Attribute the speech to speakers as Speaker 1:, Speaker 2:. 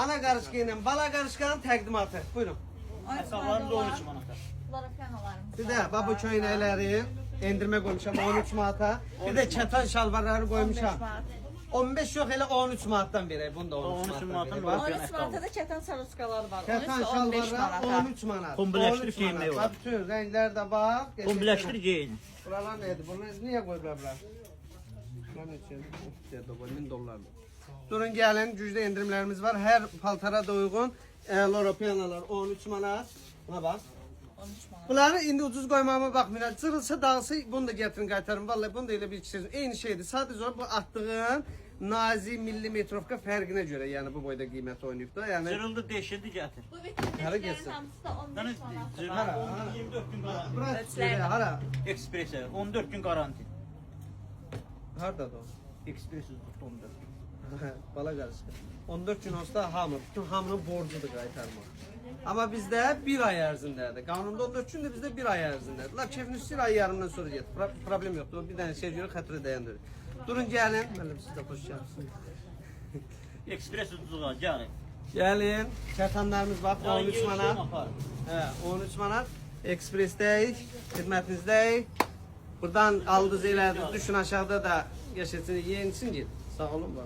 Speaker 1: Ana qarışqa ilə bala qarışqanın təqdimatı. Buyurun.
Speaker 2: Hesablarımız 13 manata.
Speaker 3: Larafyanalarımız.
Speaker 1: Bir də bu köynəkləri endirmə qoymuşam 13 manata. Bir də kətan şalvarları qoymuşam. 15 yox elə 13 manatdan verək. Bunu da 13 manatdan verək.
Speaker 3: 13 manata da kətan saruskalar var.
Speaker 1: Kətan
Speaker 3: 15
Speaker 1: şalvarlar
Speaker 3: manata.
Speaker 1: 13 manat.
Speaker 2: Kombiləşdirib geyinmək var.
Speaker 1: Bütün rənglər də var.
Speaker 2: Kombiləşdir geyin.
Speaker 1: Buralar nədir? Bunlar niyə qoyublar bunlar? Bunlar neçə? $1000. Durun gəlin, güclü endirimlərimiz var. Hər paltara da uyğun. Loropianalar 13 manat. Buna bax.
Speaker 3: 13 manat.
Speaker 1: Bunları indi ucuz qoymağıma baxmayın. Cırılsa, dağılsa bunu da gətirin, qaytarın. Vallahi bunu da elə bir kişi. Eyni şeydir. Sadəcə olaraq bu atdığın nazi millimetrovka fərqinə görə, yəni bu boyda qiymət oynayıb da. Yəni
Speaker 2: Cırıldı, deşildi, gətir.
Speaker 3: Bu
Speaker 1: Hara
Speaker 3: vitrinlərin
Speaker 1: getsin?
Speaker 3: hamısı da 15 manat.
Speaker 2: Cırıldı, 24 gün garanti.
Speaker 1: bura hara?
Speaker 2: Ekspresə, 14 gün garanti.
Speaker 1: Hardadır o?
Speaker 2: Ekspres tutdu 14 gün.
Speaker 1: Bala qarışıq. 14 gün olsa hamı, bütün hamının borcudur qaytarmaq. Amma bizdə 1 ay ərzindədir. Qanunda 14 gündür, bizdə 1 ay ərzindədir. La keyfini istəyir, ay yarımdan sonra get. Problem yoxdur. Bir dənə şey görə xətrə dayandırır. Durun gəlin. Mənim siz də xoş gəlmisiniz.
Speaker 2: Ekspres tutduğa, gəlin.
Speaker 1: Gəlin. Kətanlarımız bax 13 manat.
Speaker 2: Aparın.
Speaker 1: Hə, 13 manat. Ekspresdəyik, xidmətinizdəyik. Buradan aldınız elədiniz, düşün aşağıda da geçesini yeğensin git. Sağ olun var.